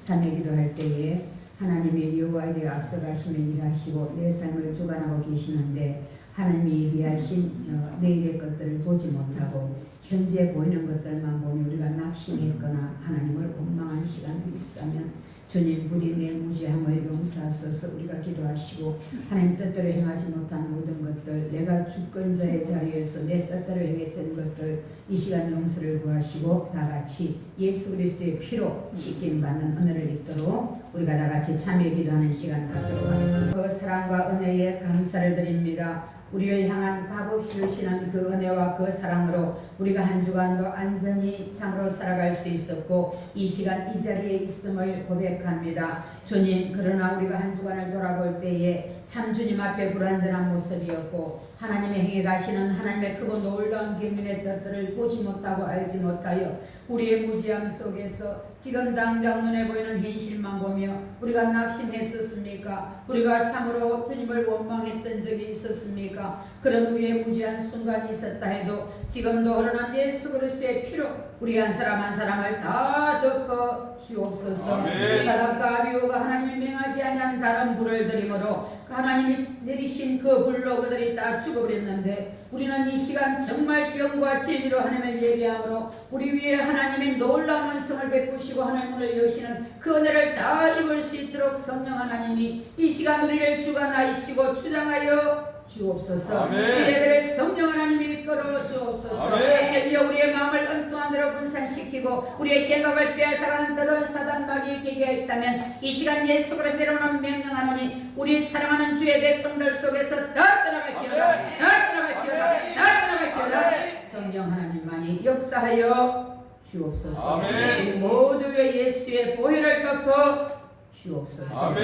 참여 기도할 때에 하나님의 여호와에 대해 앞서가시며 일하시고 내 삶을 주관하고 계시는데 하나님이 예비하신 내일의 것들을 보지 못하고 현재 보이는 것들만 보니 우리가 낙심했거나 하나님을 원망한 시간들이 있다면 주님 우리 내 무지함을 용서하소서. 우리가 기도하시고 하나님 뜻대로 행하지 못한 모든 것들, 내가 주권자의 자리에서 내 뜻대로 행했던 것들 이 시간 용서를 구하시고 다 같이 예수 그리스도의 피로 씻김 받는 은혜를 입도록 우리가 다 같이 참여 기도하는 시간 갖도록 하겠습니다. 그 사랑과 은혜에 감사를 드립니다. 우리를 향한 값없이 주시는 그 은혜와 그 사랑으로 우리가 한 주간도 안전히 참으로 살아갈 수 있었고 이 시간 이 자리에 있음을 고백합니다. 주님, 그러나 우리가 한 주간을 돌아볼 때에 참 주님 앞에 불완전한 모습이었고 하나님의 행해 가시는 하나님의 크고 놀라운 경륜의 뜻들을 보지 못하고 알지 못하여 우리의 무지함 속에서 지금 당장 눈에 보이는 현실만 보며 우리가 낙심했었습니까? 우리가 참으로 주님을 원망했던 적이 있었습니까? 그런 우리의 무지한 순간이 있었다 해도 지금도 흐르는 예수 그리스도의 피로 우리 한 사람 한 사람을 다 덮어 주옵소서. 바닷가 비오가 하나님 명하지 아니한 다른 불을 들이므로 하나님이 내리신 그 불로 그들이 다 죽어버렸는데 우리는 이 시간 정말 영과 진리로 하나님을 예배함으로 우리 위에 하나님의 놀라운 은총을 베푸시고 하나님 문을 여시는 그 은혜를 다 입을 수 있도록 성령 하나님이 이 시간 우리를 주관하시고 주장하여 주옵소서. 예배를 성령 하나님이 이끌어 주옵소서. 헬리어 우리의 마음을 엉뚱한 대로 분산시키고 우리의 생각을 빼앗아가는 그런 사단마귀의 계기가 있다면 이 시간 예수 그리스도의 이름으로 명령하노니 우리 사랑하는 주의 백성들 속에서 다 떠나갈지어다. 다 떠나갈지어다. 다 떠나갈지어다. 성령 하나님만이 역사하여 주옵소서. 우리 모두의 예수의 보혈을 덮어 주옵소서.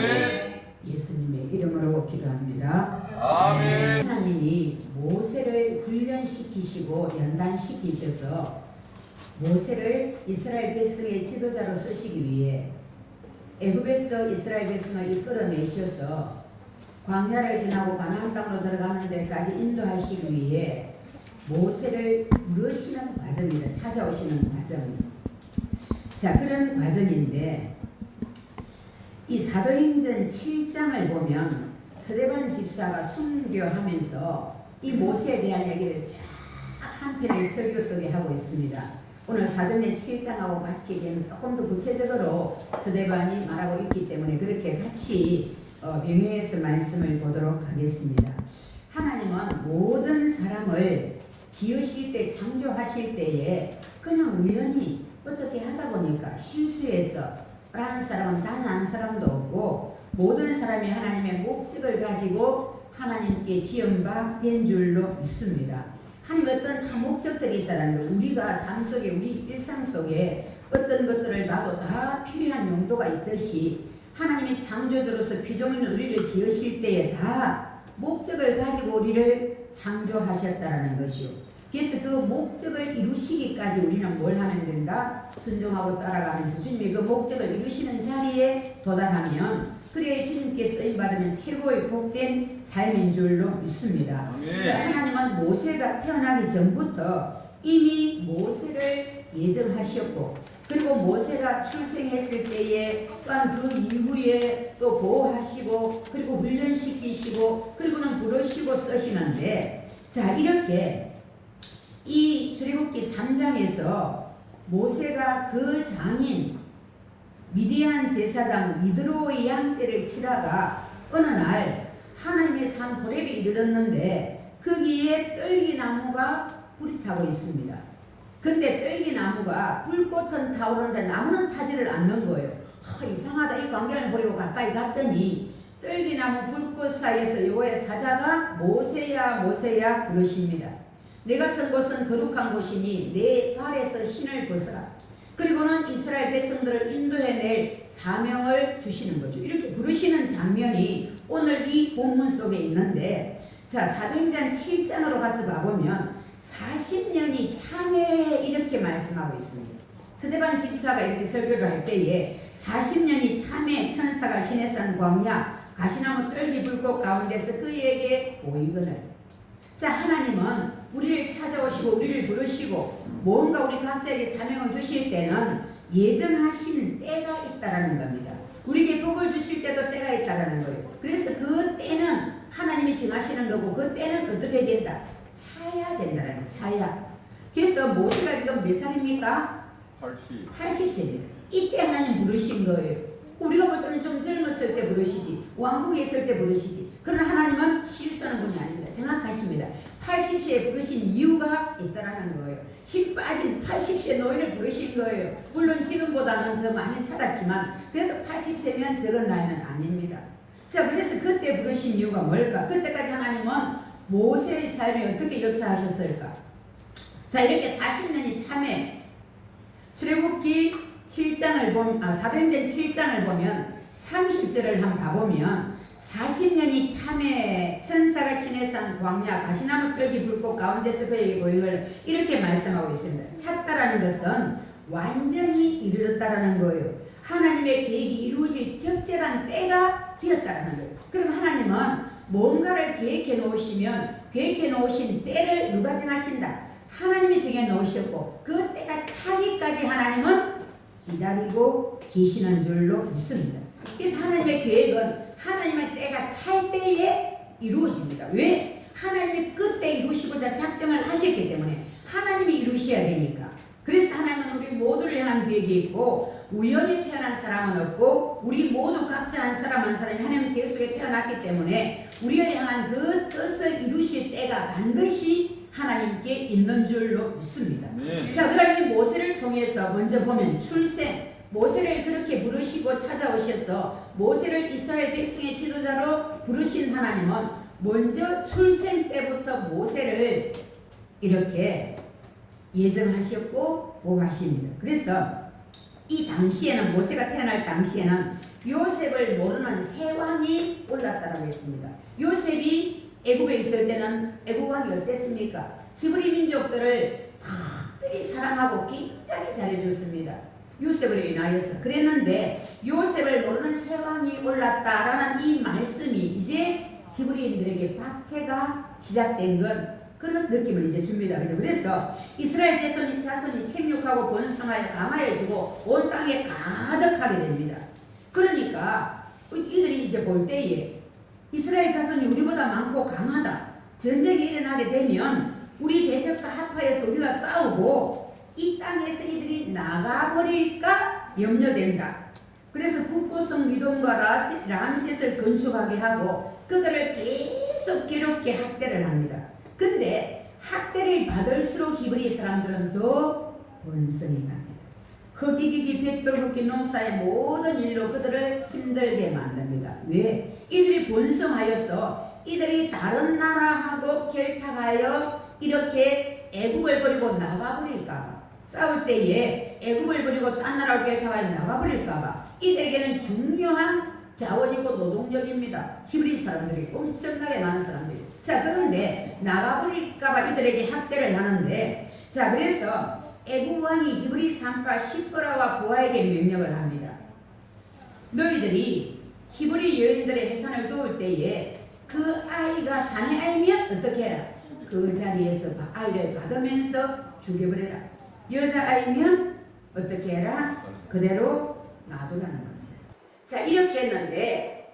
예수님의 이름으로 기도합니다. 아멘. 하나님이 모세를 훈련시키시고 연단시키셔서 모세를 이스라엘 백성의 지도자로 쓰시기 위해 애굽에서 이스라엘 백성을 이끌어내셔서 광야를 지나고 가나안 땅으로 들어가는 데까지 인도하시기 위해 모세를 부르시는 과정입니다. 찾아오시는 과정. 자, 그런 과정인데 이 사도행전 7장을 보면 스데반 집사가 순교하면서 이 모세에 대한 얘기를 쫙 한 편의 설교 속에 하고 있습니다. 오늘 사도행전 7장하고 같이 조금 더 구체적으로 스데반이 말하고 있기 때문에 그렇게 같이 병행해서 말씀을 보도록 하겠습니다. 하나님은 모든 사람을 지으실 때 창조하실 때에 그냥 우연히 어떻게 하다 보니까 실수해서 라는 사람은 단 한 사람도 없고 모든 사람이 하나님의 목적을 가지고 하나님께 지은 바 된 줄로 믿습니다. 하나님 어떤 다 목적들이 있다는 거, 우리가 삶 속에 우리 일상 속에 어떤 것들을 봐도 다 필요한 용도가 있듯이 하나님이 창조주로서 피조물 우리를 지으실 때에 다 목적을 가지고 우리를 창조하셨다는 것이요. 그래서 그 목적을 이루시기까지 우리는 뭘 하면 된다? 순종하고 따라가면서 주님이 그 목적을 이루시는 자리에 도달하면 그래야 주님께 쓰임받으면 최고의 복된 삶인 줄로 믿습니다. 하나님은 모세가 태어나기 전부터 이미 모세를 예정하셨고 그리고 모세가 출생했을 때에 또한 그 이후에 또 보호하시고 그리고 훈련시키시고 그리고는 부르시고 쓰시는데 자 이렇게 이 출애굽기 3장에서 모세가 그 장인 미디안 제사장 이드로의 양떼를 치다가 어느 날 하나님의 산 호렙에 이르렀는데 거기에 떨기나무가 불이 타고 있습니다. 근데 떨기나무가 불꽃은 타오르는데 나무는 타지를 않는 거예요. 이상하다. 이 광경을 보려고 가까이 갔더니 떨기나무 불꽃 사이에서 여호와의 사자가 모세야 모세야 부르십니다. 내가 선 곳은 거룩한 곳이니 내 발에서 신을 벗어라. 그리고는 이스라엘 백성들을 인도해낼 사명을 주시는 거죠. 이렇게 부르시는 장면이 오늘 이 본문 속에 있는데 자 사도행전 7장으로 가서 봐보면 40년이 참에 이렇게 말씀하고 있습니다. 스데반 집사가 이렇게 설교를 할 때에 40년이 참에 천사가 시내산 광야 가시나무 떨기 불꽃 가운데서 그에게 보이거늘. 자 하나님은 우리를 찾아오시고 우리를 부르시고 뭔가 우리 각자에게 사명을 주실 때는 예정하신 때가 있다라는 겁니다. 우리에게 복을 주실 때도 때가 있다라는 거예요. 그래서 그 때는 하나님이 정하시는 거고 그 때는 어떻게 된다? 차야 된다라는 거예요. 차야. 그래서 모세가 지금 몇 살입니까? 80세입니다. 이때 하나님 부르신 거예요. 우리가 볼 때는 좀 젊었을 때 부르시지, 왕궁에 있을 때 부르시지. 그러나 하나님은 실수하는 분이 아닙니다. 정확하십니다. 80세에 부르신 이유가 있다라는 거예요. 힘 빠진 80세 노인을 부르신 거예요. 물론 지금보다는 더 많이 살았지만 그래도 80세면 적은 나이는 아닙니다. 자, 그래서 그때 부르신 이유가 뭘까? 그때까지 하나님은 모세의 삶에 어떻게 역사하셨을까? 자, 이렇게 40년이 참에 출애굽기 7장을 보면, 사도행전 7장을 보면 30절을 한번 가보면 40년이 참에 천사가 시내 산 광야 가시나무 뜰기 불꽃 가운데서 그에게 보임을 이렇게 말씀하고 있습니다. 찾다라는 것은 완전히 이르렀다라는 거예요. 하나님의 계획이 이루어질 적절한 때가 되었다라는 거예요. 그럼 하나님은 뭔가를 계획해 놓으시면 계획해 놓으신 때를 누가 정하신다? 하나님이 정해 놓으셨고 그 때가 차기까지 하나님은 기다리고 계시는 줄로 믿습니다. 그래서 하나님의 계획은 하나님의 때가 찰 때에 이루어집니다. 왜? 하나님이 그때 이루시고자 작정을 하셨기 때문에 하나님이 이루셔야 되니까. 그래서 하나님은 우리 모두를 향한 계획이 있고 우연히 태어난 사람은 없고 우리 모두 각자 한 사람 한 사람이 하나님 계획 속에 태어났기 때문에 우리를 향한 그 뜻을 이루실 때가 반드시 하나님께 있는 줄로 믿습니다. 네. 자, 그러면 모세를 통해서 먼저 보면 출생, 모세를 그렇게 부르시고 찾아오셔서 모세를 이스라엘 백성의 지도자로 부르신 하나님은 먼저 출생 때부터 모세를 이렇게 예정하셨고 보하십니다. 그래서 이 당시에는 모세가 태어날 당시에는 요셉을 모르는 새 왕이 올랐다고 했습니다. 요셉이 애굽에 있을 때는 애굽 왕이 어땠습니까? 히브리 민족들을 특별히 사랑하고 굉장히 잘해줬습니다. 요셉을 인하여서. 그랬는데 요셉을 모르는 새 왕이 올랐다라는 이 말씀이 이제 히브리인들에게 박해가 시작된 건 그런 느낌을 이제 줍니다. 그래서 이스라엘 자손이 생육하고 번성하여 강하여지고 온 땅에 가득하게 됩니다. 그러니까 이들이 이제 볼 때에 이스라엘 자손이 우리보다 많고 강하다. 전쟁이 일어나게 되면 우리 대적과 합하여서 우리가 싸우고 이 땅에서 이들이 나가버릴까 염려된다. 그래서 국고성 미돔과 람셋을 건축하게 하고 그들을 계속 괴롭게 학대를 합니다. 근데 학대를 받을수록 히브리 사람들은 더 번성이 납니다. 흑이기기 백돌걷기 농사의 모든 일로 그들을 힘들게 만듭니다. 왜? 이들이 번성하여서 이들이 다른 나라하고 결탁하여 이렇게 애국을 버리고 나가버릴까봐, 싸울 때에 애국을 버리고 딴 나라하고 결탁하여 나가버릴까봐 이들에게는 중요한 자원이고 노동력입니다. 히브리 사람들이 엄청나게 많은 사람들이. 자, 그런데 나가버릴까봐 이들에게 학대를 하는데, 자, 그래서 애굽 왕이 히브리 산파 시프라와 부하에게 명령을 합니다. 너희들이 히브리 여인들의 해산을 도울 때에 그 아이가 사내 아이면 어떻게 해라? 그 자리에서 아이를 받으면서 죽여버려라. 여자 아이면 어떻게 해라? 그대로 놔두라는 겁니다. 자, 이렇게 했는데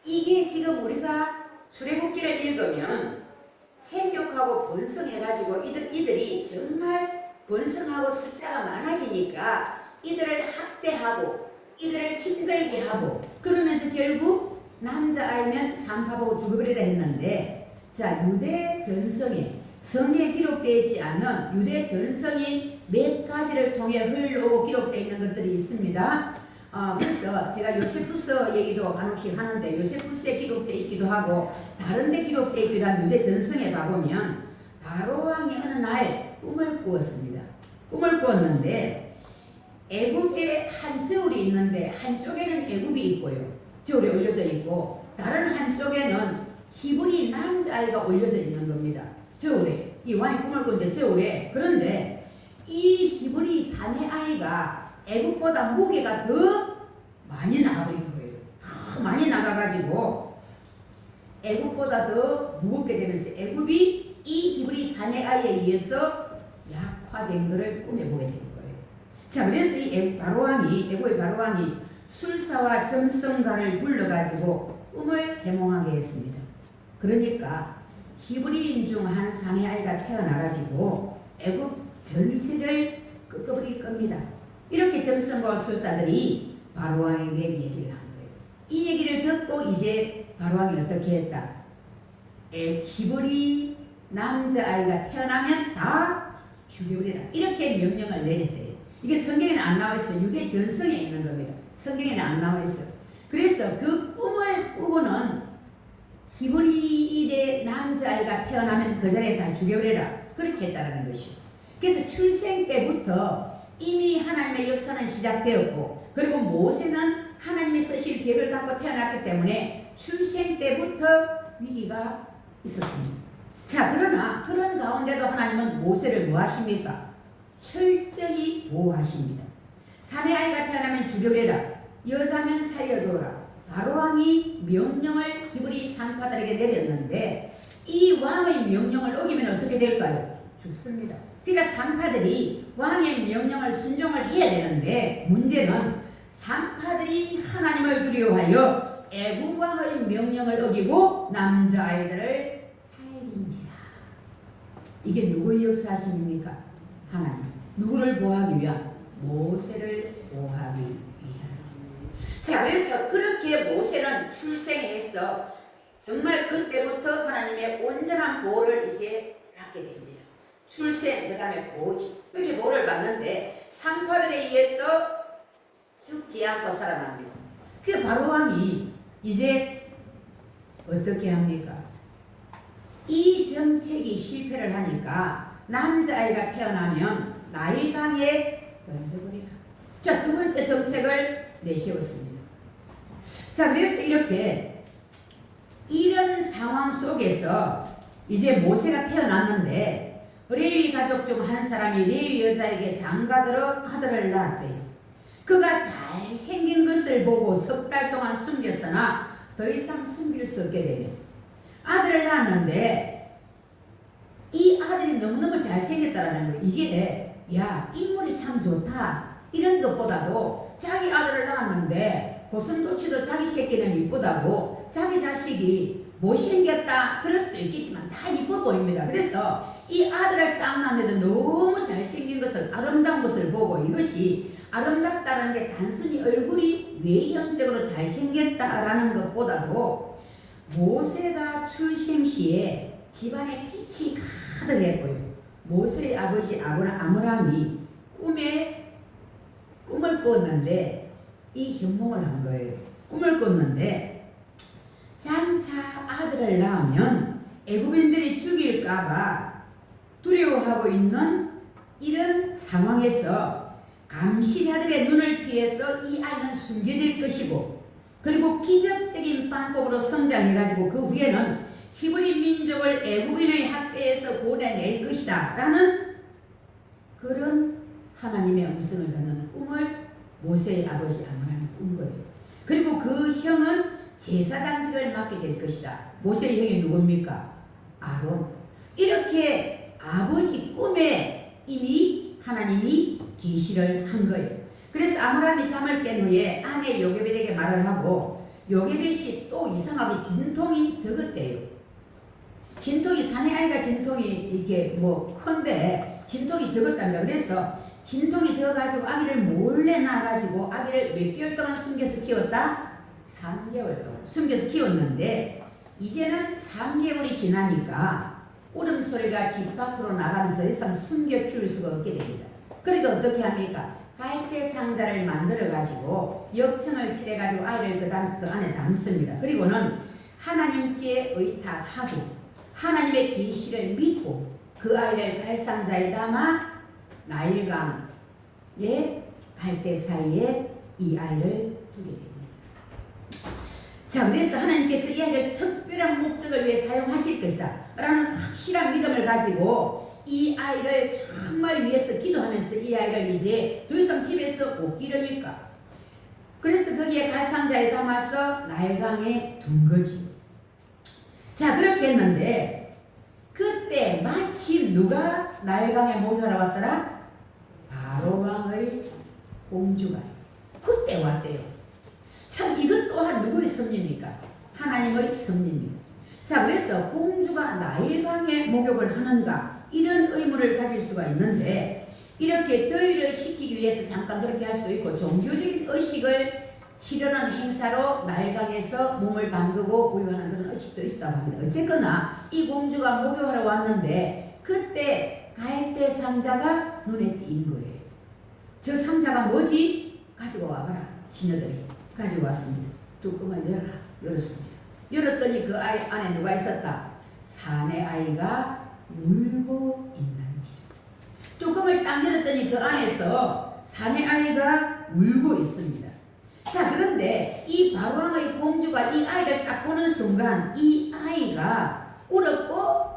이게 지금 우리가 출애굽기를 읽으면 생육하고 번성해가지고 이들이 정말 번성하고 숫자가 많아지니까 이들을 학대하고 이들을 힘들게 하고 그러면서 결국 남자아이면 산파보고 죽어버리라 했는데, 자, 유대 전성에 성경에 기록되어 있지 않은 유대 전성이 몇 가지를 통해 흘러오고 기록되어 있는 것들이 있습니다. 그래서 제가 요세푸스 얘기도 간혹씩 하는데 요세푸스에 기록되어 있기도 하고 다른 데 기록되어 있기도 한 유대 전성에 가보면 바로왕이 어느 날 꿈을 꾸었습니다. 꿈을 꾸었는데 애굽에 한 저울이 있는데 한쪽에는 애굽이 있고요. 저울이 올려져 있고 다른 한쪽에는 히브리 남자아이가 올려져 있는 겁니다. 저울에. 이 왕이 꿈을 꾸는데 저울에. 그런데 이 히브리 사내 아이가 애굽보다 무게가 더 많이 나가버린 거예요. 더 많이 나가가지고 애굽보다 더 무겁게 되면서 애굽이 이 히브리 사내 아이에 의해서 약화된 것을 꿈에 보게 된 거예요. 자, 그래서 이 바로왕이, 애고의 바로왕이 술사와 점성가를 불러가지고 꿈을 해몽하게 했습니다. 그러니까 히브리인 중 한 상의 아이가 태어나가지고 애국 전세를 끄끄버릴 겁니다. 이렇게 점성과 술사들이 바로왕에게 얘기를 한 거예요. 이 얘기를 듣고 이제 바로왕이 어떻게 했다? 히브리 남자아이가 태어나면 다 죽여버리라. 이렇게 명령을 내렸대요. 이게 성경에는 안 나와 있어요. 유대 전성에 있는 겁니다. 성경에는 안 나와 있어요. 그래서 그 꿈을 꾸고는 히브리인의 남자아이가 태어나면 그 자리에 다 죽여버려라. 그렇게 했다는 것이죠. 그래서 출생 때부터 이미 하나님의 역사는 시작되었고, 그리고 모세는 하나님이 쓰실 계획을 갖고 태어났기 때문에 출생 때부터 위기가 있었습니다. 자, 그러나 그런 가운데도 하나님은 모세를 뭐 하십니까? 철저히 보호하십니다. 사내 아이가 태어나면 죽여버려라. 여자면 살려두어라. 바로왕이 명령을 히브리 상파들에게 내렸는데 이 왕의 명령을 어기면 어떻게 될까요? 죽습니다. 그러니까 상파들이 왕의 명령을 순종을 해야 되는데 문제는 상파들이 하나님을 두려워하여 애국 왕의 명령을 어기고 남자아이들을 살린지라. 이게 누구의 역사하심입니까? 하나님. 누구를 보호하기 위한? 모세를 보호하기 위한. 자, 그래서 그렇게 모세는 출생해서 정말 그때부터 하나님의 온전한 보호를 이제 받게 됩니다. 출생, 그 다음에 보호지. 그렇게 보호를 받는데 상파들에 의해서 죽지 않고 살아납니다. 그 바로왕이 이제 어떻게 합니까? 이 정책이 실패를 하니까 남자아이가 태어나면 나일강에 던져버리라. 자, 두 번째 정책을 내세웠습니다. 자, 그래서 이렇게 이런 상황 속에서 이제 모세가 태어났는데 레위 가족 중 한 사람이 레위 여자에게 장가들어 아들을 낳았대요. 그가 잘생긴 것을 보고 석 달 동안 숨겼으나 더 이상 숨길 수 없게 되며 아들을 낳았는데 이 아들이 너무너무 잘생겼다라는 거예요. 이게 야, 인물이 참 좋다 이런 것보다도 자기 아들을 낳았는데 고슴도치도 자기 새끼는 이쁘다고 자기 자식이 못생겼다 그럴 수도 있겠지만 다 이뻐 보입니다. 그래서 이 아들을 딱 낳는데도 너무 잘생긴 것을, 아름다운 것을 보고 이것이 아름답다는 게 단순히 얼굴이 외형적으로 잘생겼다라는 것보다도 모세가 출생 시에 집안에 빛이 가득했고요. 모세의 아버지 아므람이 꿈을 꿨는데 이 현몽을 한 거예요. 꿈을 꿨는데 장차 아들을 낳으면 애굽인들이 죽일까봐 두려워하고 있는 이런 상황에서 감시자들의 눈을 피해서 이 아이는 숨겨질 것이고 그리고 기적적인 방법으로 성장해가지고 그 후에는 히브리 민족을 애굽인의 학대에서 구원해낼 것이다 라는 그런 하나님의 음성을 듣는 꿈을 모세의 아버지 아므람이 꾼 거예요. 그리고 그 형은 제사장직을 맡게 될 것이다. 모세의 형이 누굽니까? 아론. 이렇게 아버지 꿈에 이미 하나님이 계시를 한 거예요. 그래서 아므람이 잠을 깬 후에 아내 요게벳에게 말을 하고 요게벳이 또 이상하게 진통이 적었대요. 진통이 사내 아이가 진통이 이게 뭐 큰데 진통이 적었답니다. 그래서 진통이 적어가지고 아기를 몰래 낳아가지고 아기를 몇 개월 동안 숨겨서 키웠다? 3개월 동안 숨겨서 키웠는데 이제는 3개월이 지나니까 울음소리가 집 밖으로 나가면서 이상 숨겨 키울 수가 없게 됩니다. 그러니까 어떻게 합니까? 갈대 상자를 만들어가지고 역청을 칠해가지고 아이를 그 안에 담습니다. 그리고는 하나님께 의탁하고 하나님의 계시를 믿고 그 아이를 갈상자에 담아 나일강의 갈대 사이에 이 아이를 두게 됩니다. 자, 그래서 하나님께서 이 아이를 특별한 목적을 위해 사용하실 것이다 라는 확실한 믿음을 가지고 이 아이를 정말 위해서 기도하면서 이 아이를 이제 더 이상 집에서 못 기르니까 그래서 거기에 갈상자에 담아서 나일강에 둔 거지. 자, 그렇게 했는데 그때 마침 누가 나일강에 목욕하러 왔더라? 바로왕의 공주가 그때 왔대요. 참 이것 또한 누구의 섭리입니까? 하나님의 섭리입니다. 자, 그래서 공주가 나일강에 목욕을 하는가 이런 의문을 가질 수가 있는데, 이렇게 더위를 식히기 위해서 잠깐 그렇게 할 수도 있고, 종교적인 의식을 치르는 행사로 나일강에서 몸을 담그고 목욕하는 그런 의식도 있었다고 합니다. 어쨌거나 이 공주가 목욕하러 왔는데 그때 갈대 상자가 눈에 띈 거예요. 저 상자가 뭐지? 가지고 와봐라. 시녀들이 가지고 왔습니다. 뚜껑을 열어라. 열었습니다. 열었더니 그 아이 안에 누가 있었다? 사내 아이가 울고 있는지. 뚜껑을 딱 열었더니 그 안에서 사내 아이가 울고 있습니다. 자, 그런데 이 바로왕의 공주가 이 아이를 딱 보는 순간 이 아이가 울었고,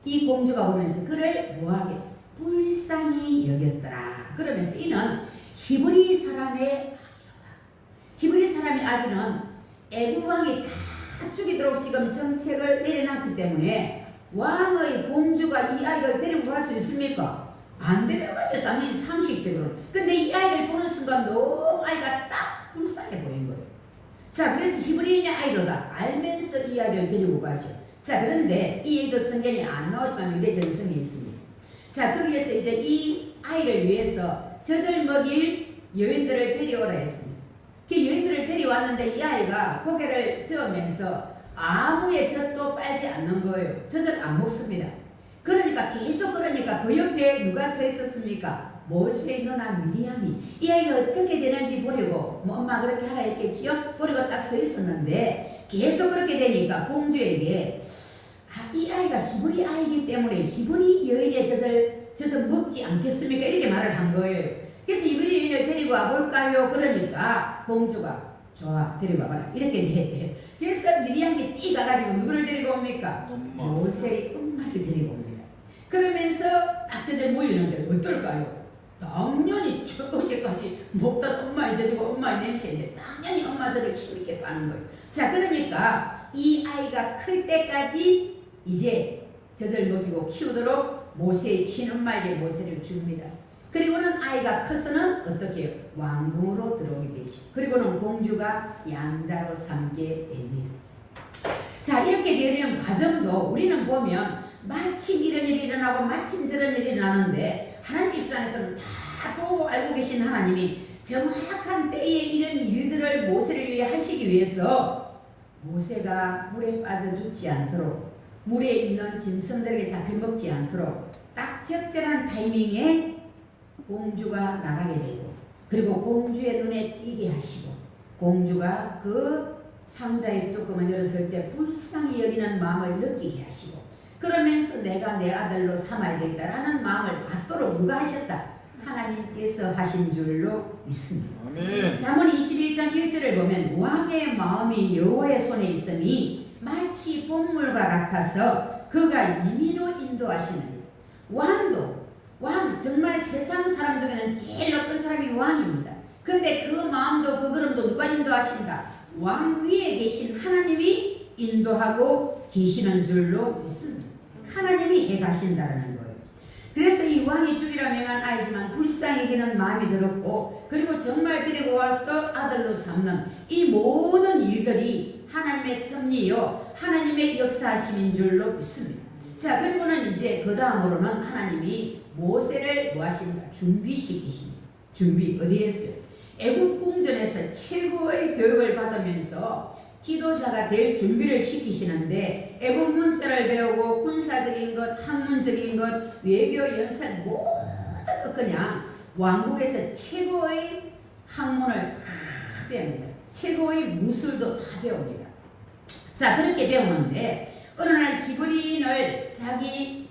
이 공주가 보면서 그를 뭐하게? 불쌍히 여겼더라. 그러면서 이는 히브리 사람의 아기였다. 히브리 사람의 아기는 애굽 왕이 다 죽이도록 지금 정책을 내려놨기 때문에 왕의 공주가 이 아이를 데리고 갈 수 있습니까? 안 데려가죠. 당연히 상식적으로. 근데 이 아이를 보는 순간 너무 아이가 딱 불쌍해 보인 거예요. 자, 그래서 히브리인의 아이로다 알면서 이 아이를 데리고 가죠. 자, 그런데 이 얘기도 성경에 안 나오지만 유대 전성에 있습니다. 자, 거기에서 이제 이 아이를 위해서 젖을 먹일 여인들을 데려오라 했습니다. 그 여인들을 데려왔는데 이 아이가 고개를 저으면서 아무의 젖도 빨지 않는 거예요. 젖을 안 먹습니다. 그러니까 계속 그러니까 그 옆에 누가 서 있었습니까? 모세의 누나 미리암이 이 아이가 어떻게 되는지 보려고 뭐 엄마 그렇게 하라 했겠지요? 보려고 딱 서 있었는데 계속 그렇게 되니까 공주에게 이 아이가 히브리 아이이기 때문에 히브리 여인의 젖을 먹지 않겠습니까? 이렇게 말을 한 거예요. 그래서 히브리 여인을 데리고 와볼까요? 그러니까 공주가 좋아 데리고 와봐라 이렇게 됐대요. 그래서 미리암이 뛰가가지고 누구를 데리고 옵니까? 모세의 엄마를 데리고 옵니다. 그러면서 딱 젖을 모이는데 어떨까요? 당연히 어제까지 먹던 엄마의 젖이고 엄마의 냄새인데 당연히 엄마 젖을 힘있게 빠는 거예요. 자, 그러니까 이 아이가 클 때까지 이제 젖을 먹이고 키우도록 모세의 친엄마에게 모세를 줍니다. 그리고는 아이가 커서는 어떻게 해요? 왕궁으로 들어오게 되시고, 그리고는 공주가 양자로 삼게 됩니다. 자, 이렇게 되어지는 과정도 우리는 보면 마침 이런 일이 일어나고 마침 저런 일이 일어나는데 하나님 입장에서는 다 보고 알고 계신 하나님이 정확한 때에 이런 일들을 모세를 위해 하시기 위해서 모세가 물에 빠져 죽지 않도록, 물에 있는 짐승들에게 잡혀먹지 않도록 딱 적절한 타이밍에 공주가 나가게 되고, 그리고 공주의 눈에 띄게 하시고, 공주가 그 상자의 뚜껑을 열었을 때 불쌍히 여기는 마음을 느끼게 하시고, 그러면서 내가 내 아들로 삼아야겠다라는 마음을 받도록 누가 하셨다? 하나님께서 하신 줄로 믿습니다. 아멘. 잠언 21장 1절을 보면 왕의 마음이 여호와의 손에 있음이 마치 봄물과 같아서 그가 임의로 인도하시느니. 왕 정말 세상 사람 중에는 제일 높은 사람이 왕입니다. 근데 그 마음도 그 걸음도 누가 인도하신다? 왕 위에 계신 하나님이 인도하고 계시는 줄로 믿습니다. 하나님이 해가신다는 거예요. 그래서 이 왕이 죽이라 명한 아이지만 불쌍히 여기는 마음이 들었고, 그리고 정말 데리고 와서 아들로 삼는 이 모든 일들이 하나님의 섭리요 하나님의 역사하심인 줄로 믿습니다. 자, 그리고는 이제 그 다음으로는 하나님이 모세를 뭐 하십니까? 준비시키십니다. 준비 어디에서요? 애굽 궁전에서 최고의 교육을 받으면서 지도자가 될 준비를 시키시는데, 애국 문자를 배우고 군사적인 것, 학문적인 것, 외교 연설 모든 것 그냥 왕국에서 최고의 학문을 다 배웁니다. 최고의 무술도 다 배웁니다. 자, 그렇게 배우는데 어느 날 히브리인을 자기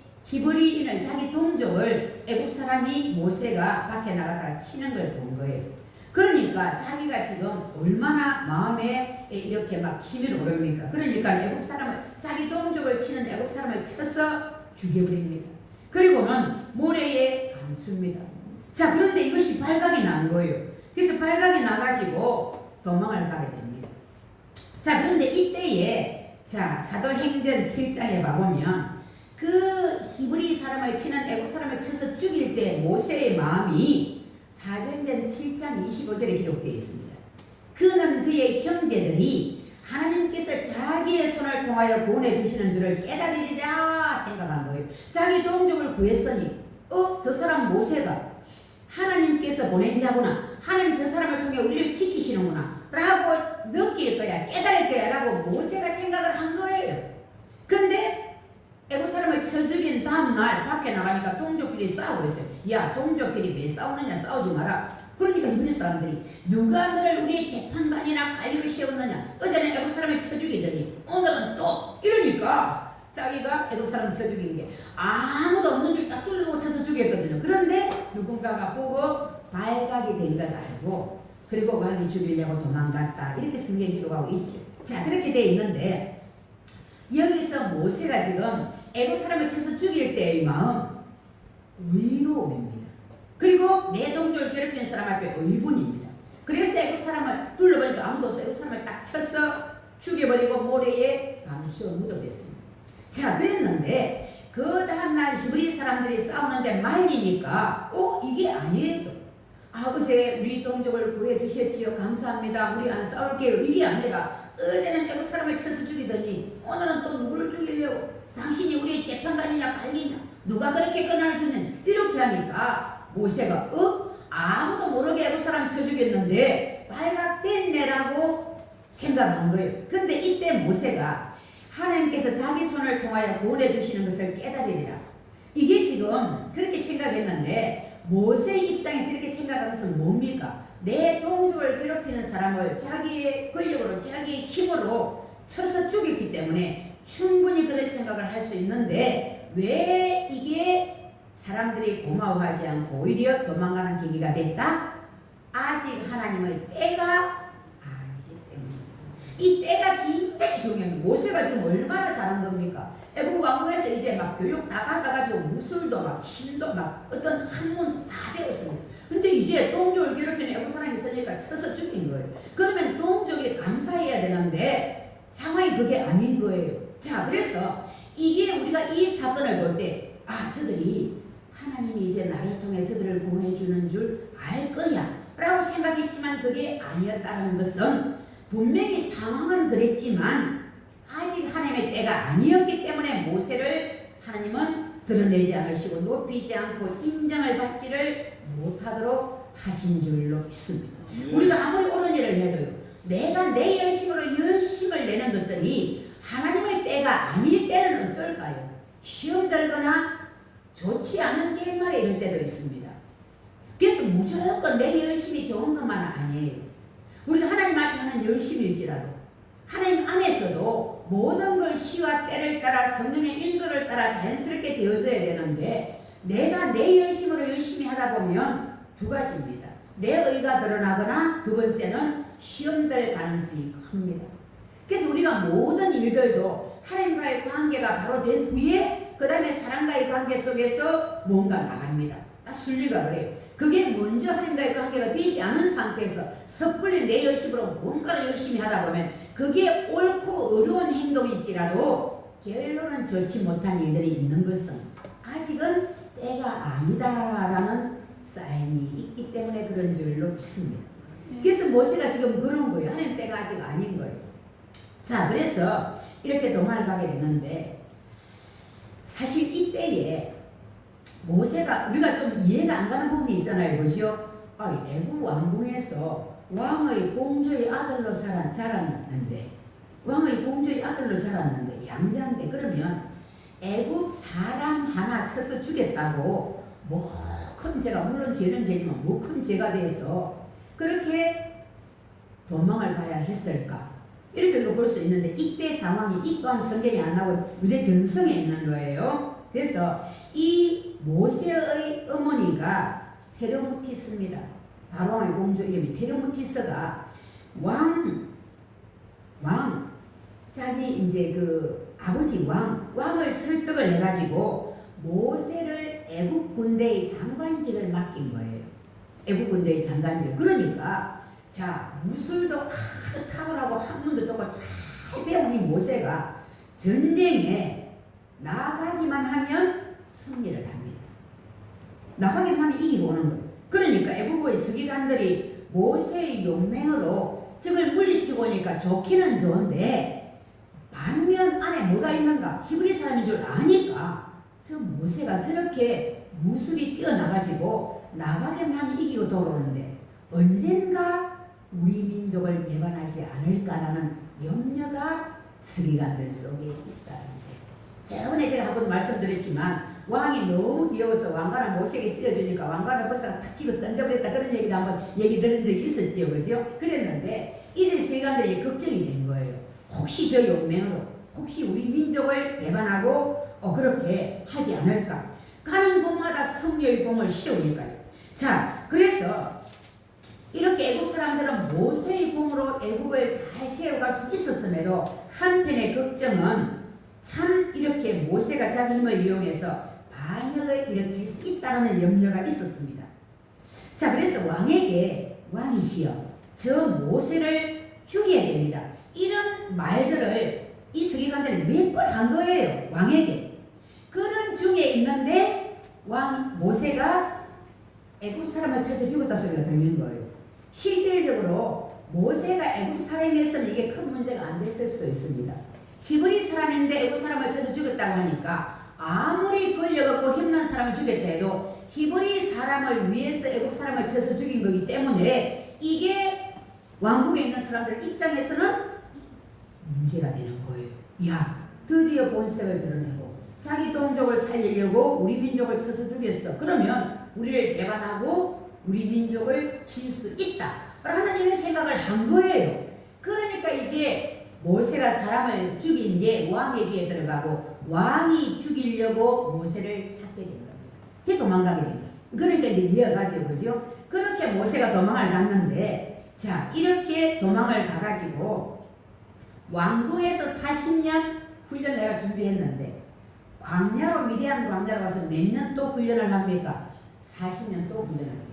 동족을 애국 사람이 모세가 밖에 나갔다가 치는 걸 본 거예요. 그러니까 자기가 지금 얼마나 마음에 이렇게 막 치밀 오릅니까? 그러니까 애국 사람을, 자기 동족을 치는 애국 사람을 쳐서 죽여버립니다. 그리고는 모래에 감춥니다. 자, 그런데 이것이 발각이 난 거예요. 그래서 발각이 나가지고 도망을 가게 됩니다. 자, 그런데 이때에 자 사도행전 7장에 봐보면 그 히브리 사람을 치는 애국 사람을 쳐서 죽일 때 모세의 마음이 사도행전 7장 25절에 기록되어 있습니다. 그는 그의 형제들이 하나님께서 자기의 손을 통하여 구원해 주시는 줄을 깨달으리라 생각한 거예요. 자기 동족을 구했으니 저 사람 모세가 하나님께서 보낸 자구나, 하나님 저 사람을 통해 우리를 지키시는구나 라고 느낄 거야, 깨달을 거야 라고 모세가 생각을 한 거예요. 근데 애국 사람을 쳐 죽인 다음날 밖에 나가니까 동족끼리 싸우고 있어요. 야, 동족끼리 왜 싸우느냐, 싸우지 마라. 그러니까 이번 사람들이 누가 너를 우리의 재판관이나 관리를 세웠느냐, 어제는 애국 사람을 쳐 죽이더니 오늘은 또 이러니까 자기가 애국 사람을 쳐 죽인 게 아무도 없는 줄 딱 뚫고 쳐서 죽였거든요. 그런데 누군가가 보고 발각이 된 걸 알고 그리고 왕이 죽이려고 도망갔다, 이렇게 성경에 기록하고 있죠. 자, 그렇게 돼 있는데 여기서 모세가 지금 애국 사람을 쳐서 죽일 때의 마음, 의로움입니다. 그리고 내 동족을 괴롭히는 사람 앞에 의분입니다. 그래서 애국 사람을 둘러보니까 아무도 없어 애국 사람을 딱 쳐서 죽여버리고 모래에 감추어 묻어댔습니다. 자, 그랬는데 그 다음날 히브리 사람들이 싸우는데 말리니까 이게 아니에요. 어제 우리 동족을 구해주셨지요, 감사합니다, 우리 안 싸울게요, 이게 아니라 어제는 애국 사람을 쳐서 죽이더니 오늘은 또 누구를 죽이려고, 당신이 우리의 재판관이냐 관리냐, 누가 그렇게 권한을 주는, 이렇게 하니까 모세가 아무도 모르게 애국 사람 쳐 죽였는데 발각됐네라고 생각한 거예요. 근데 이때 모세가 하나님께서 자기 손을 통하여 구원해 주시는 것을 깨달으리라, 이게 지금 그렇게 생각했는데 모세 입장에서 이렇게 생각하는 것은 뭡니까? 내 동족을 괴롭히는 사람을 자기의 권력으로, 자기의 힘으로 쳐서 죽였기 때문에 충분히 그런 생각을 할 수 있는데 왜 이게 사람들이 고마워하지 않고 오히려 도망가는 계기가 됐다? 아직 하나님의 때가 아니기 때문에. 이 때가 굉장히 중요합니다. 모세가 지금 얼마나 잘한 겁니까? 애국 왕국에서 이제 막 교육 다 받아가지고 무술도 막 힘도 막 어떤 학문 다 배웠습니다. 근데 이제 동족을 괴롭히는 애국 사람이 있으니까 쳐서 죽인 거예요. 그러면 동족이 감사해야 되는데 상황이 그게 아닌 거예요. 자, 그래서 이게 우리가 이 사건을 볼 때 저들이 하나님이 이제 나를 통해 저들을 구원해 주는 줄 알 거야 라고 생각했지만 그게 아니었다는 것은 분명히 상황은 그랬지만 아직 하나님의 때가 아니었기 때문에 모세를 하나님은 드러내지 않으시고 높이지 않고 인정을 받지를 못하도록 하신 줄로 믿습니다. 우리가 아무리 옳은 일을 해도요, 내가 내 열심으로 열심을 내는 것들이 하나님의 때가 아닐 때는 어떨까요? 시험 들거나 좋지 않은 결말에 이럴 때도 있습니다. 그래서 무조건 내 열심이 좋은 것만 아니에요. 우리가 하나님 앞에 하는 열심일지라도 하나님 안에서도 모든 걸 시와 때를 따라 성령의 인도를 따라 자연스럽게 되어져야 되는데 내가 내 열심으로 열심히 하다 보면 두 가지입니다. 내 의가 드러나거나 두 번째는 시험될 가능성이 큽니다. 그래서 우리가 모든 일들도 하나님과의 관계가 바로 된 후에 그 다음에 사람과의 관계 속에서 뭔가 나갑니다. 순리가 그래요. 그게 먼저 하나님과의 관계가 되지 않은 상태에서 섣불리 내 열심으로 뭔가를 열심히 하다 보면 그게 옳고 어려운 행동일지라도 결론은 좋지 못한 일들이 있는 것은 아직은 때가 아니다라는 사인이 있기 때문에 그런 줄로 믿습니다. 그래서 모세가 지금 그런 거예요. 하나님 때가 아직 아닌 거예요. 자, 그래서 이렇게 도망을 가게 되는데 사실 이때에 모세가 우리가 좀 이해가 안 가는 부분이 있잖아요. 그죠? 애국 왕궁에서 왕의 공주의 아들로 자랐는데 왕의 공주의 아들로 자랐는데 양자인데 그러면 애국 사람 하나 쳐서 죽였다고 뭐 큰 죄가, 물론 죄는 죄지만 뭐 큰 죄가 돼서 그렇게 도망을 가야 했을까? 이렇게 볼 수 있는데 이때 상황이 이 또한 성경에 안 나오고 유대 전성에 있는 거예요. 그래서 이 모세의 어머니가 테르무티스입니다. 바로왕의 공주 이름이 테르무티스가 자기 이제 그 아버지 왕을 설득을 해가지고 모세를 애국 군대의 장관직을 맡긴 거예요. 애국 군대의 장관직을. 그러니까 자, 무술도 아주 탁월하고 학문도 좋고 잘 배운 이 모세가 전쟁에 나가기만 하면 승리를 합니다. 나가기만 하면 이기고 오는 거예요. 그러니까 애국의 서기관들이 모세의 용맹으로 적을 물리치고 오니까 좋기는 좋은데 반면 안에 뭐가 있는가? 히브리 사람인 줄 아니까 저 모세가 저렇게 무술이 뛰어나가지고 나가게만 하면 이기고 돌아오는데 언젠가 우리 민족을 배반하지 않을까라는 염려가 서기관들 속에 있다는데, 저번에 제가 한번 말씀드렸지만 왕이 너무 귀여워서 왕관을 모세에게 씌워주니까 왕관을 벗어가 탁 집어 던져버렸다, 그런 얘기도 한번 얘기 들은 적이 있었지요. 그죠? 그랬는데 이들 서기관들이 걱정이 된 거예요. 혹시 저 용맹으로 혹시 우리 민족을 배반하고 그렇게 하지 않을까. 가는 곳마다 성녀의 공을 씌우니까요. 자, 그래서 이렇게 애국 사람들은 모세의 공으로 애국을 잘 세워갈 수 있었음에도 한편의 걱정은 참 이렇게 모세가 자기 힘을 이용해서 반역을 일으킬 수 있다는 염려가 있었습니다. 자, 그래서 왕이시여 저 모세를 죽여야 됩니다. 이런 말들을 이 서기관들이 몇 번 한 거예요. 왕에게. 그런 중에 있는데 모세가 애국 사람을 쳐서 죽였다 소리가 들리는 거예요. 실질적으로 모세가 애국 사람이었으면 이게 큰 문제가 안 됐을 수도 있습니다. 히브리 사람인데 애국 사람을 쳐서 죽였다고 하니까 아무리 권력없고 힘든 사람을 죽였다 해도 히브리 사람을 위해서 애국 사람을 쳐서 죽인 거기 때문에 이게 왕국에 있는 사람들 입장에서는 문제가 되는 거예요. 야, 드디어 본색을 드러내고 자기 동족을 살리려고 우리 민족을 쳐서 죽였어. 그러면 우리를 배반하고 우리 민족을 칠 수 있다 라는 이런 생각을 한 거예요. 그러니까 이제 모세가 사람을 죽인 게 왕의 귀에 들어가고 왕이 죽이려고 모세를 찾게 된 겁니다. 그게 도망가게 됩니다. 그러니까 이제 이어가죠. 그죠? 그렇게 모세가 도망을 갔는데, 자, 이렇게 도망을 가가지고 왕궁에서 40년 훈련 내가 준비했는데 위대한 광야로 와서 몇 년 또 훈련을 합니까? 40년 또 훈련을 합니다.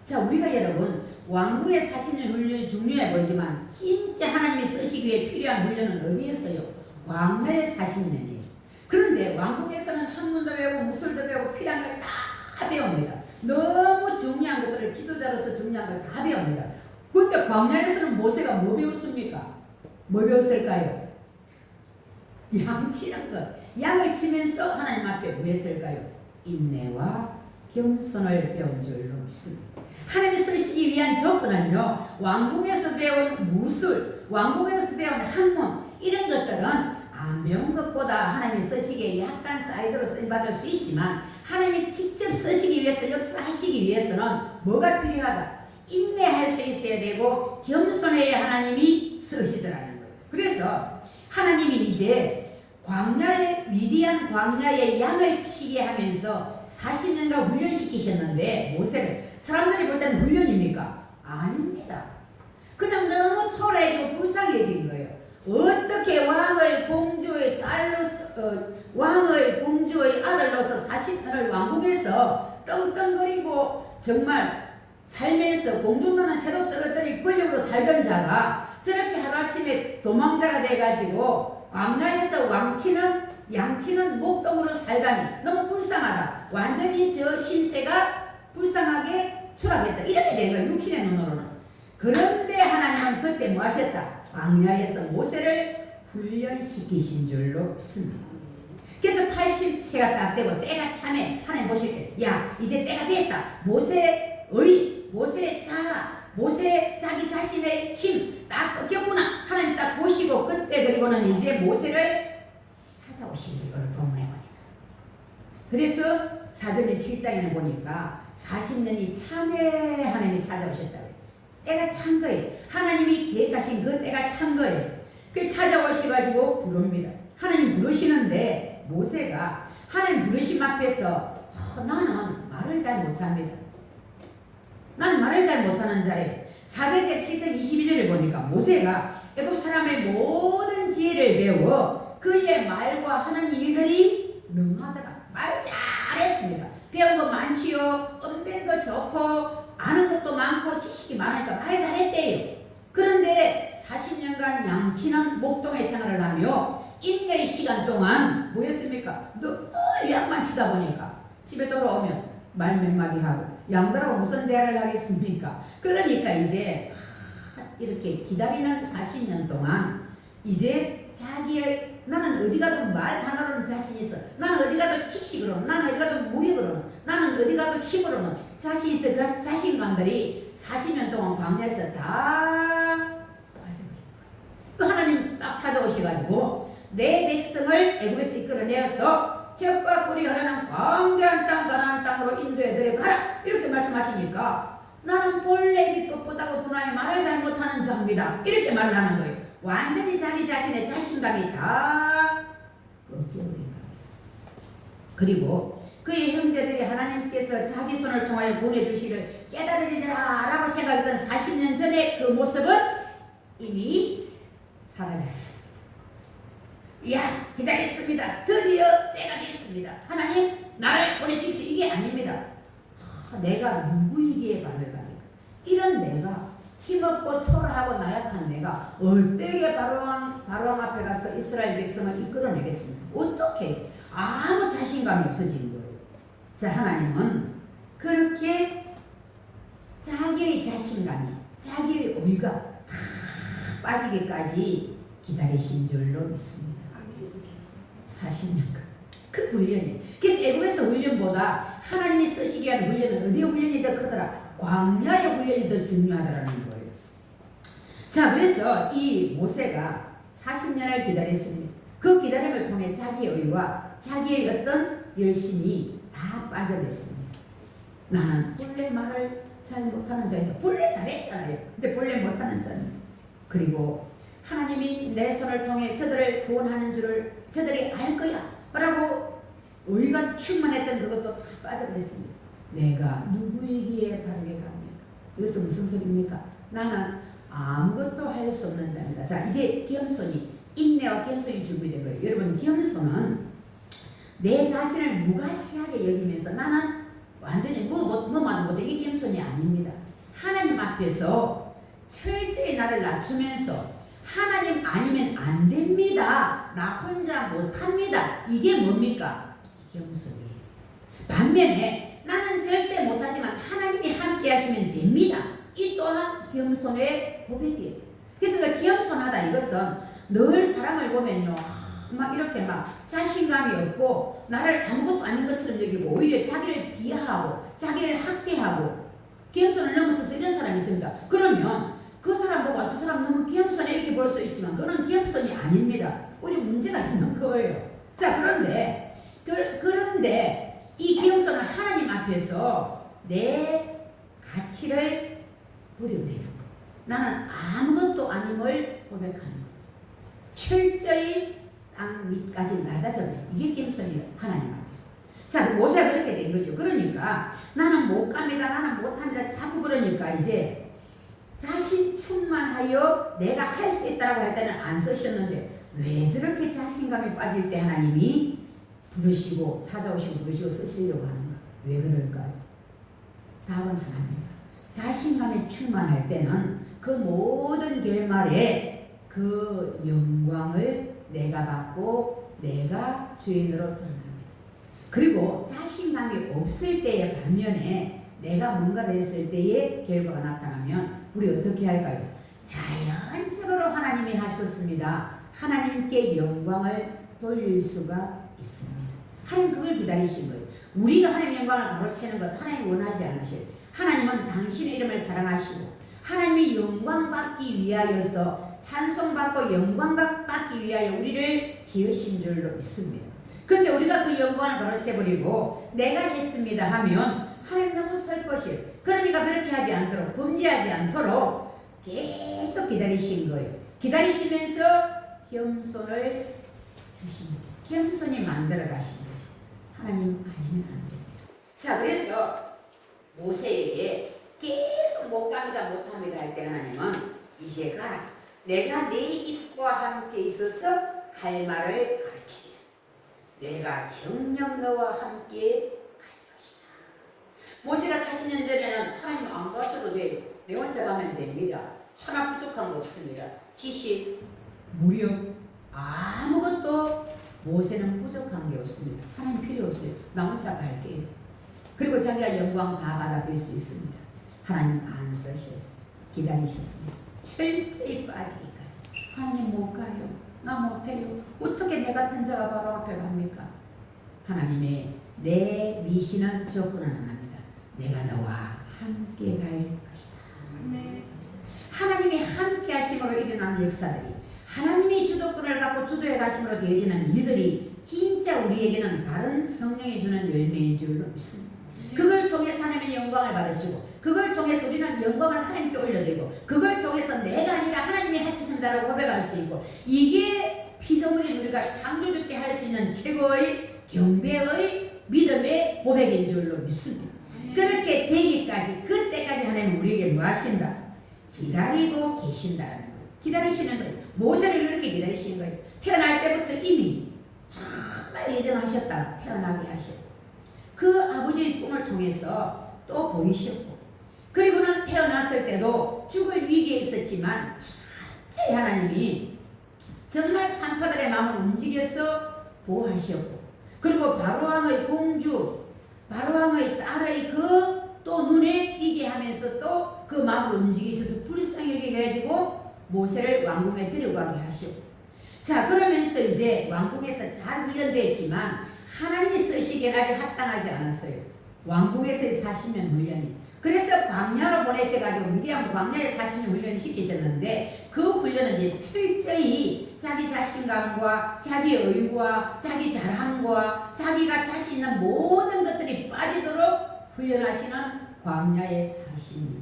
자, 우리가 여러분 왕궁의 40년 훈련이 중요해 보이지만 진짜 하나님이 쓰시기 위해 필요한 훈련은 어디였어요? 광야의 40년이에요. 그런데 왕궁에서는 학문도 배우고 무술도 배우고 필요한 걸 다 배웁니다. 너무 중요한 것들을 지도자로서 중요한 걸 다 배웁니다. 그런데 광야에서는 모세가 뭐 배웠습니까? 뭐 배웠을까요? 양 치는 것. 양을 치면서 하나님 앞에 뭐 했을까요? 인내와 겸손을 배운 줄로 믿습니다. 하나님이 쓰시기 위한 조건은요, 왕궁에서 배운 무술, 왕궁에서 배운 학문, 이런 것들은 안 배운 것보다 하나님이 쓰시기에 약간 사이드로 쓰임받을 수 있지만 하나님이 직접 쓰시기 위해서, 역사하시기 위해서는 뭐가 필요하다? 인내할 수 있어야 되고 겸손해야 하나님이 쓰시더라는 거예요. 그래서 하나님이 이제 위대한 광야의 양을 치게 하면서 40년간 훈련시키셨는데 모세를, 사람들이 볼 때는 훈련입니까? 아닙니다. 그냥 너무 초라해지고 불쌍해진 거예요. 어떻게 왕의 공주의 아들로서 40년을 왕궁에서 떵떵거리고 정말 살면서 공중나는 새도 떨어뜨릴 권력으로 살던 자가 저렇게 하루아침에 도망자가 돼가지고 광야에서 양치는 목동으로 살다니 너무 불쌍하다. 완전히 저 신세가 불쌍하게 추락했다. 이렇게 된 거예요. 육신의 눈으로는. 그런데 하나님은 그때 뭐 하셨다? 광야에서 모세를 훈련시키신 줄로 믿습니다. 그래서 80세가 딱 되고 때가 참에 하나님 보실 때, 야, 이제 때가 됐다. 모세 자기 자신의 힘 딱 꺾였구나. 하나님 딱 보시고 그때 그리고는 이제 모세를 찾아오신 걸 본문에 보니까. 그래서 사도행 7장에는 보니까 40년이 참에 하나님이 찾아오셨다고요. 때가 찬 거예요. 하나님이 계획하신 그 때가 찬 거예요. 그 찾아오셔가지고 부릅니다. 하나님 부르시는데 모세가 하나님 부르심 앞에서 나는 말을 잘 못합니다. 난 말을 잘 못하는 자예요. 사도행 7장 22절을 보니까 모세가 애굽 사람의 모든 지혜를 배워 그의 말과 하는 일들이 능하더라. 말 잘했습니다. 배운 거 많지요. 언변도 좋고 아는 것도 많고 지식이 많으니까 말 잘했대요. 그런데 40년간 양치는 목동의 생활을 하며 인내의 시간 동안 뭐였습니까? 늘 양만 치다 보니까 집에 돌아오면 말 몇 마디 하고 양들하고 무슨 대화를 하겠습니까? 그러니까 이제 이렇게 기다리는 40년 동안 이제 자기의 나는 어디 가도 말 하나로는 자신 있어. 나는 어디 가도 지식으로는, 나는 어디 가도 무력으로는, 나는 어디 가도 힘으로는 자신 있던 그 자신감들이 40년 동안 광야에서 다 빠져버린 거예요. 또 하나님 딱 찾아오셔가지고 내 백성을 애굽에서 이끌어내어서 적과 꿀이 흐르는 광대한 땅 가나안 땅으로 인도해 가라 이렇게 말씀하시니까 나는 본래 입이 뻣뻣하고 둔하여 말을 잘 못하는 자입니다 이렇게 말을 하는 거예요. 완전히 자기 자신의 자신감이 다 꺾여버린 거예요. 그리고 그의 형제들이 하나님께서 자기 손을 통하여 보내주시를 깨달으리라 라고 생각했던 40년 전의 그 모습은 이미 사라졌어요. 야, 기다렸습니다. 드디어 때가 됐습니다. 하나님 나를 보내주십시오. 이게 아닙니다. 내가 누구이기에 바를 바랍니까? 이런 내가 힘없고 초라하고 나약한 내가 어떻게 바로왕 앞에 가서 이스라엘 백성을 이끌어내겠습니까? 어떻게? 아무 자신감이 없어지는 거예요. 자, 하나님은 그렇게 자기의 자신감이, 자기의 의가 다 빠지기까지 기다리신 줄로 믿습니다. 40년간 그 훈련이. 그래서 애굽에서 훈련보다 하나님이 쓰시기 위한 훈련은 어디의 훈련이 더 크더라? 광야의 훈련이 더 중요하다라는 거예요. 자, 그래서 이 모세가 40년을 기다렸습니다. 그 기다림을 통해 자기의 의와 자기의 어떤 열심이 다 빠져버렸습니다. 나는 본래 말을 잘 못하는 자입니다. 본래 잘했잖아요. 근데 본래 못하는 자입니다. 그리고 하나님이 내 손을 통해 저들을 구원하는 줄을 저들이 알 거야 라고 의가 충만했던 그것도 다 빠져버렸습니다. 내가 누구이기에 바르게 갑니까? 이것은 무슨 소리입니까? 나는 아무것도 할 수 없는 자입니다. 자, 이제 겸손이, 인내와 겸손이 준비된 거예요. 여러분, 겸손은 내 자신을 무가치하게 여기면서 나는 완전히 뭐만 못해. 이게 겸손이 아닙니다. 하나님 앞에서 철저히 나를 낮추면서 하나님 아니면 안 됩니다. 나 혼자 못합니다. 이게 뭡니까? 겸손이에요. 반면에 나는 절대 못하지만 하나님이 함께 하시면 됩니다. 이 또한 겸손의 고백이에요. 그래서 겸손하다 이것은 늘 사람을 보면요. 막 이렇게 막 자신감이 없고 나를 아무것도 아닌 것처럼 여기고 오히려 자기를 비하하고 자기를 학대하고 겸손을 넘어서서 이런 사람이 있습니다. 그러면 그 사람 보고 저 사람 너무 겸손해 이렇게 볼 수 있지만 그건 겸손이 아닙니다. 오히려 문제가 있는 거예요. 자, 그런데 이 겸손은 하나님 앞에서 내 가치를 버려버리는 거. 나는 아무것도 아님을 고백하는 거. 철저히 땅 밑까지 낮아져버려. 이게 겸손이에요. 하나님 앞에서. 자, 모세가 그렇게 된 거죠. 그러니까 나는 못 갑니다. 나는 못합니다. 자꾸 그러니까 이제 자신 충만하여 내가 할 수 있다고 할 때는 안 쓰셨는데 왜 저렇게 자신감이 빠질 때 하나님이 부르시고 찾아오시고 부르시고 쓰시려고 하는가? 왜 그럴까요? 답은 하나입니다. 자신감이 충만할 때는 그 모든 결말에 그 영광을 내가 받고 내가 주인으로 드러납니다. 그리고 자신감이 없을 때의 반면에 내가 뭔가를 했을 때의 결과가 나타나면 우리 어떻게 할까요? 자연적으로 하나님이 하셨습니다. 하나님께 영광을 돌릴 수가 있습니다. 하나님 그걸 기다리신 거예요. 우리가 하나님 영광을 가로채는 것 하나님 원하지 않으세요. 하나님은 당신의 이름을 사랑하시고 하나님이 영광받기 위하여서 찬송받고 영광받기 위하여 우리를 지으신 줄로 믿습니다. 근데 우리가 그 영광을 가로채버리고 내가 했습니다 하면 하나님 너무 슬퍼요. 그러니까 그렇게 하지 않도록 범죄하지 않도록 계속 기다리신 거예요. 기다리시면서 겸손을 주십니다. 겸손히 만들어 가신 거죠. 하나님 아니면 안 됩니다. 자, 그래서 모세에게 계속 못 갑니다 못합니다 할 때 하나님은 이제 가라. 내가 내 입과 함께 있어서 할 말을 가르치리라. 내가 정녕 너와 함께 모세가 40년 전에는 하나님 안 가셔도 돼요. 내 혼자 가면 됩니다. 하나 부족한 거 없습니다. 지식, 무력, 아무것도 모세는 부족한 게 없습니다. 하나님 필요 없어요. 나 혼자 갈게요. 그리고 자기가 영광 다 받아볼 수 있습니다. 하나님 안 쓰셨어요. 기다리셨습니다. 철저히 빠지기까지. 하나님 못 가요. 나 못해요. 어떻게 내 같은 자가 바로 앞에 갑니까? 하나님의 내 미신은 조건 하나입니다. 내가 너와 함께 갈 것이다. 하나님이 함께 하심으로 일어나는 역사들이, 하나님이 주도권을 갖고 주도해 가심으로 되어지는 일들이 진짜 우리에게는 바른 성령이 주는 열매인 줄로 믿습니다. 그걸 통해서 하나님의 영광을 받으시고, 그걸 통해서 우리는 영광을 하나님께 올려드리고, 그걸 통해서 내가 아니라 하나님이 하시신다라고 고백할 수 있고, 이게 피조물인 우리가 창조주께 할 수 있는 최고의 경배의 믿음의 고백인 줄로 믿습니다. 그렇게 되기까지, 그때까지 하나님은 우리에게 뭐 하신다? 기다리고 계신다는 거예요. 기다리시는 거예요. 모세를 이렇게 기다리시는 거예요. 태어날 때부터 이미 정말 예정하셨다. 태어나게 하셨고, 그 아버지의 꿈을 통해서 또 보이셨고, 그리고는 태어났을 때도 죽을 위기에 있었지만 철저히 하나님이 정말 산파들의 마음을 움직여서 보호하셨고, 그리고 바로왕의 공주, 바로왕의 딸의 그 또 눈에 띄게 하면서 또 그 마음을 움직이셔서 불쌍히 여겨가지고 모세를 왕궁에 데려가게 하시고, 자 그러면서 이제 왕궁에서 잘 훈련되었지만 하나님이 쓰시기엔 아직 합당하지 않았어요. 왕궁에서의 40년 훈련이. 그래서 광야로 보내셔가지고 미디안 광야에 40년 훈련을 시키셨는데, 그 훈련은 이제 철저히 자기 자신감과 자기 의와 자기 자랑과 자기가 자신 있는 모든 것들이 빠지도록 훈련하시는 광야의 40년.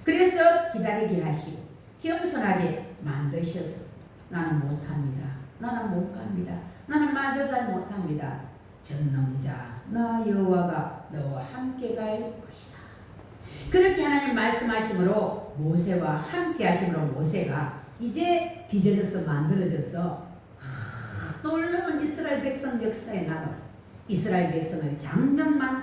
그래서 기다리게 하시고 겸손하게 만드셔서 나는 못합니다. 나는 못 갑니다. 나는 말도 잘 못합니다. 전능자 나 여호와가 너와 함께 갈 것이다. 그렇게 하나님 말씀하심으로 모세와 함께 하심으로 모세가 이제 빚어져서 만들어져서 놀라운 이스라엘 백성 역사에 나가 이스라엘 백성을 장정만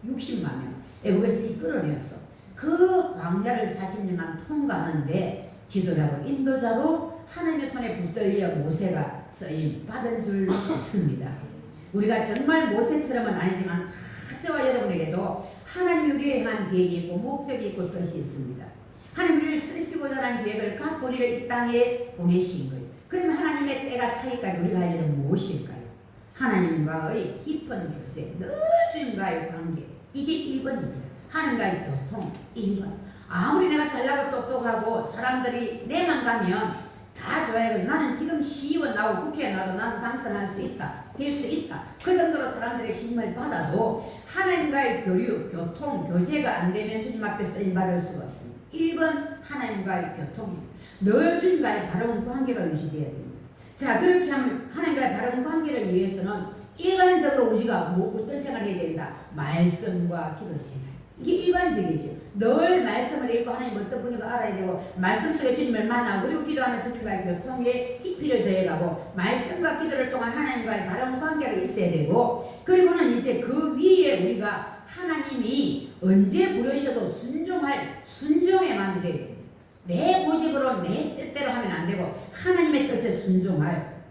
60만 명 애굽에서 이끌어내어서 그 광야를 40년만 통과하는데 지도자로 인도자로 하나님의 손에 붙들려 모세가 쓰임 받은 줄 믿습니다. 우리가 정말 모세처럼은 아니지만 저와 여러분에게도 하나님 우리에 대한 계획이 있고 목적이 있고 뜻이 있습니다. 하나님 우리를 쓰시고자 하는 계획을 갖고 우리를 이 땅에 보내신 거예요. 그러면 하나님의 때가 차기까지 우리가 할 일은 무엇일까요? 하나님과의 깊은 교제, 늘 주님과의 관계, 이게 1번입니다. 하나님과의 교통 1번. 아무리 내가 잘나고 똑똑하고 사람들이 내만 가면 다 좋아해요. 나는 지금 시의원 나오고 국회에 나와도 나는 당선할 수 있다. 될 수 있다. 그 정도로 사람들의 신임을 받아도 하나님과의 교류, 교통, 교제가 안 되면 주님 앞에 쓰임받을 수가 없습니다. 1번 하나님과의 교통입니다. 늘 주님과의 바른 관계가 유지되어야 됩니다. 자 그렇게 하면 하나님과의 바른 관계를 위해서는 일반적으로 우리가 어떤 생활을 해야 된다? 말씀과 기도 생활. 이게 일반적이죠. 늘 말씀을 읽고 하나님 어떤 분인가 알아야 되고, 말씀 속에 주님을 만나고, 그리고 기도하는 주님과의 교통에 깊이를 더해가고, 말씀과 기도를 통한 하나님과의 바른 관계가 있어야 되고, 그리고는 이제 그 위에 우리가 하나님이 언제 부르셔도 순종할 순종의 마음이 되야 됩니다. 내 고집으로 내 뜻대로 하면 안 되고 하나님의 뜻에 순종할.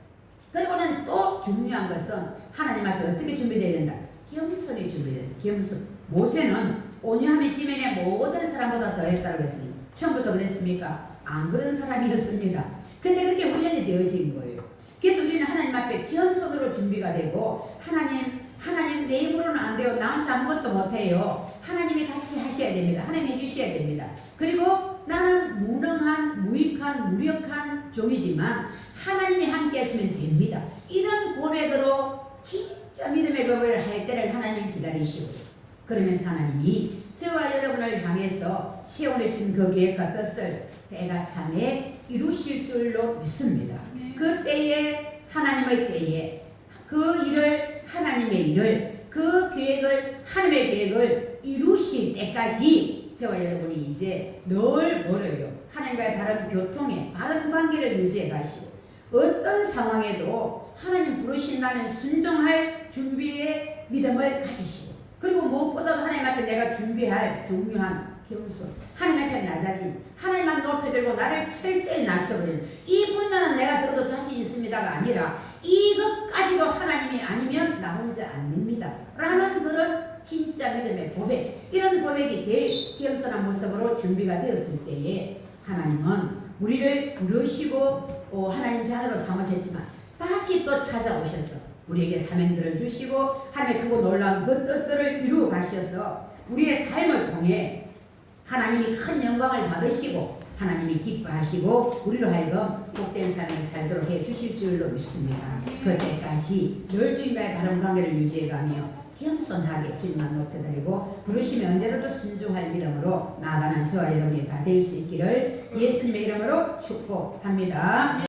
그리고는 또 중요한 것은 하나님 앞에 어떻게 준비되어야 된다? 겸손히 준비되어야 된다. 겸손. 모세는 온유함이 지면에 모든 사람보다 더했다고 했습니다. 처음부터 그랬습니까? 안 그런 사람이었습니다. 근데 그렇게 훈련이 되어진 거예요. 그래서 우리는 하나님 앞에 겸손으로 준비가 되고, 하나님 내 힘으로는 안 돼요. 나 혼자 아무것도 못해요. 하나님이 같이 하셔야 됩니다. 하나님 해주셔야 됩니다. 그리고 나는 무능한, 무익한, 무력한 종이지만 하나님이 함께 하시면 됩니다. 이런 고백으로 진짜 믿음의 고백을 할 때를 하나님 기다리시고, 그러면서 하나님이 저와 여러분을 향해서 세우신 그 계획과 뜻을 때가 참에 이루실 줄로 믿습니다. 그 때에 하나님의 때에 그 일을 하나님의 일을 그 계획을 하나님의 계획을 이루실 때까지 저와 여러분이 이제 늘 멀어요. 하나님과의 바른 교통에 바른 관계를 유지해 가시고, 어떤 상황에도 하나님 부르신다면 순종할 준비의 믿음을 가지시고, 그리고 무엇보다도 하나님 앞에 내가 준비할 중요한 겸손, 하나님 앞에 낮아짐, 하나님만 높여들고 나를 철저히 낮춰버리는 이 분야는 이것만은 내가 들어도 자신 있습니다가 아니라 이것까지도 하나님이 아니면 나 혼자 안 됩니다 라는 그런 진짜 믿음의 고백, 이런 고백이 될 겸손한 모습으로 준비가 되었을 때에 하나님은 우리를 부르시고 하나님 자녀로 삼으셨지만 다시 또 찾아오셔서 우리에게 사명들을 주시고 하나님의 크고 놀라운 그 뜻들을 이루어 가셔서 우리의 삶을 통해 하나님이 큰 영광을 받으시고 하나님이 기뻐하시고 우리로 하여금 복된 삶을 살도록 해 주실 줄로 믿습니다. 그때까지 늘 주님과의 바른 관계를 유지해가며 겸손하게 주님만 높여드리고 부르시면 언제라도 순종할 믿음으로 나아가는 저와 여러분이 다 될 수 있기를 예수님의 이름으로 축복합니다.